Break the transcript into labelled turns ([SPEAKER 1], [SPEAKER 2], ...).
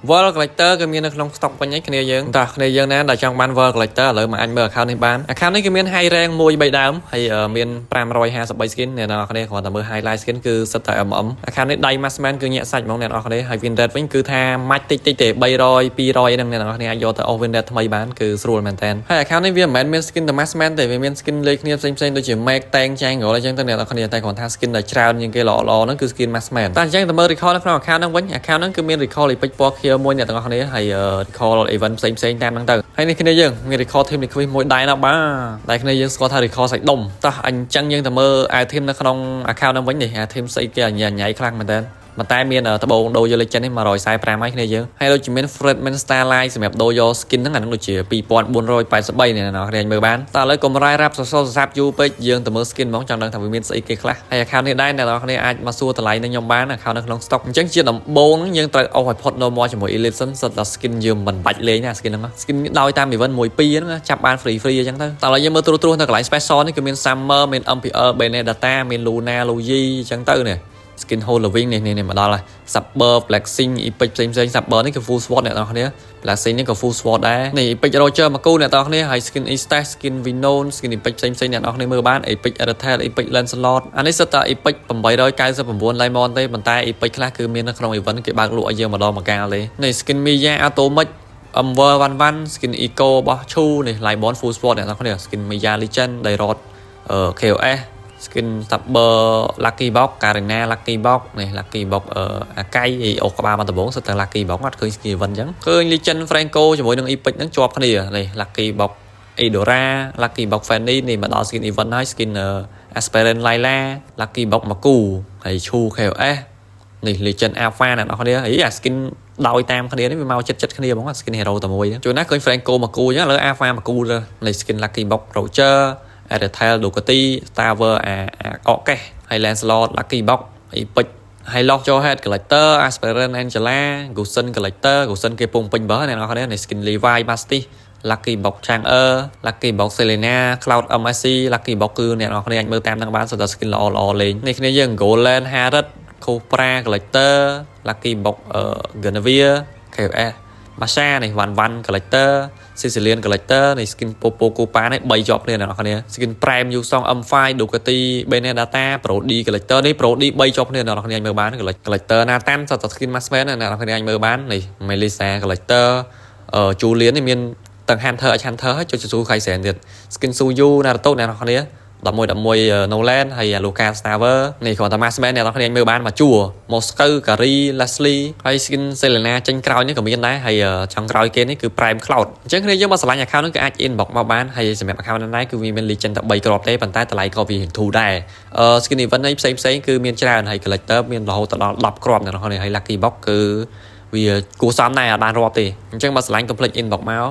[SPEAKER 1] World Collector គឺមាននៅក្នុង stock វិញឯគ្នាយើងតោះគ្នាយើងណាដែលចង់បាន World Collector ឥឡូវមកអាចមើល account នេះបាន account នេះគឺមាន high rank 1 3ដើមហើយមាន553 skin អ្នកនរគ្នាគ្រាន់តែមើល highlight skin គឺសិតតែ MM account នេះដៃ Massman គឺញាក់សាច់ហ្មងអ្នកនរគ្នាហើយ win rate វិញគឺថាម៉ាច់តិចតិចទេ300 200ហ្នឹងអ្នកនរគ្នាអាចយកទៅ off win rate ថ្មីបានគឺស្រួលមែនតើហើយ account នេះវាមិនមែនមាន skin តែ Massman ទេវាមាន skin លេខគ្នាផ្សេងៗដូចជា Make Tank Jungle អញ្ចឹងទៅអ្នកនរគ្នាតែគ្រាន់ថា skin ដែលច្រើនជាងគេល្អហ្នឹងគឺ skin Massman តែអញ្ចឹងទៅមើល recall នៅក្នុង account ហ្នឹងវិញ account ហ្នឹងគឺមាន recall លេខពេជ្រពណ៌ខៀវមួយអ្នកទាំងអស់គ្នាហើយ recall event ផ្សេងតាមហ្នឹងទៅហើយនេះគ្នាយើងមាន recall team នេះគ្វីមួយដៃណាបាទតែគ្នាយើងស្គាល់ថា recall សាច់ដុំតោះអញ្ចឹងយើងទៅមើល item នៅក្នុង account ហ្នឹងវិញនេះ item ស្អីគេញ៉ៃខ្លាំងមែនតើប៉ុន្តែមានដបងដូរយកលេខចិននេះ145ហើយគ្នាយើងហើយដូចជាមាន Fredman Starlight សម្រាប់ដូរយក skin ហ្នឹងអាហ្នឹងដូចជា2483នេះណាគ្នាមើលបានតែឥឡូវកុំរាយរ៉ាប់សសរសាប់យូរពេកយើងទៅមើល skin ហ្មងចង់ដឹងថាវាមានស្អីគេខ្លះហើយ account នេះដែរអ្នកនរគ្នាអាចមកសួរតម្លៃនឹងខ្ញុំបាន account នៅក្នុង stock អញ្ចឹងជាដំបូងយើងត្រូវអស់ឲ្យផុត normal ជាមួយ Ellipson សិតតែ skin យើងមិនបាច់លេងណា skin ហ្នឹង skin ដោយតាម event 1 2ហ្នឹងចាប់បាន free អញ្ចឹងទៅតែឥឡូវយើងមើលត្រួសនៅកន្លែង special នេះគឺមាន Summer មាន MPL Benedetta មាន Luna Luigi អញ្ចឹងទៅនេះskin Halloween នេះមកដល់ហើយ Saber Flexing Epic ផ្សេង Saber នេះគឺ full sword អ្នកនរគ្នា Flexing នេះក៏ full sword ដែរនេះ Epic Roger មកគូអ្នកនរគ្នាហើយ skin Estes skin Vinon skin Epic ផ្សេងអ្នកនរគ្នាមើលបាន Epic Retail Epic Lancelot អានេះសិតតែ Epic 899 Lemon ទេប៉ុន្តែ Epic ខ្លះគឺមាននៅក្នុង event គេបើកលក់ឲ្យយើងម្ដងម្កាលទេនេះ skin Mia Atomic Umber 11 skin Eco របស់ Chu នេះ Libon full sword អ្នកនរគ្នា skin Mia Legend Dairot KOS skin Saber Lucky Box Karina Lucky Box នេះ Lucky Box អាកៃអូក្បាលមកដំបងសិតតែ Lucky Box អត់ឃើញ skin event អញ្ចឹងឃើញ Legend Franco ជាមួយនឹង Epic ហ្នឹងជាប់គ្នានេះ Lucky Box Edora Lucky Box Fanny នេះមកដល់ skin event ហើយ skin Aspirant Laila Lucky Box Maku ហើយ Chu KOS នេះ Legend Alpha អ្នកនរគ្នាអីអា skin ដោយតាមគ្នានេះវាមកចិត្តគ្នាហ្មង skin hero តែមួយជួនណាឃើញ Franco Maku អញ្ចឹងឥឡូវ Alpha Maku នេះ skin Lucky Box Roger Retail Ducati Tower អកេសហើយ Lancelot Lucky Box Epic ហើយ Lock Joe Head Collector Aspirant Angela Gusen Collector Gusen គេពងពេញបើអ្នកនរគ្នានេះ skin Levi Basti Lucky Box Chang'er Lucky Box Selena Cloud MSC Lucky Box គឺអ្នកនរគ្នាអាចមើលតាមនឹងបានសុទ្ធតែ skin ល្អលេងនេះគ្នាយើង Golden Harrod Cobra Collector Lucky Box Guinevere KOS Masha នេះ One Collector Sicilian Collector នេះ skin Popo Copa នេះ3ជាប់គ្នាអ្នកនរគ្នា skin Prime Yusong M5 Ducati Benedetta Pro D Collector នេះ Pro D 3ជាប់គ្នាអ្នកនរគ្នាអាចមើលបាន Collector Nathan សត skin Massman អ្នកនរគ្នាអាចមើលបាននេះ Melissa Collector Julian នេះមានទាំង Hunter Hunter ហើយចុចស៊ូខៃសែនទៀត skin Suyu Naruto អ្នកនរគ្នា11 Nolan ហើយ Lucas Tower នេះគ្រាន់តែ Massman អ្នកនរគ្នាមើលបានមកជួ Moscow Kari Leslie ហើយ skin Selena ចេញក្រោយនេះក៏មានដែរហើយចុងក្រោយគេនេះគឺ Prime Cloud អញ្ចឹងគ្នាយើងមកឆ្លាញ់ account នេះគឺអាច inbox មកបានហើយសម្រាប់ account នេះគឺវាមាន legend តែ3គ្រាប់ទេប៉ុន្តែតម្លៃក៏វាធូរដែរskin event នេះផ្សេងគឺមានច្រើនហើយ collector មានរហូតដល់10គ្រាប់អ្នកនរគ្នាហើយ lucky box គឺវាគួរសមដែរអត់បានរាប់ទេអញ្ចឹងមកឆ្លាញ់ complete inbox មក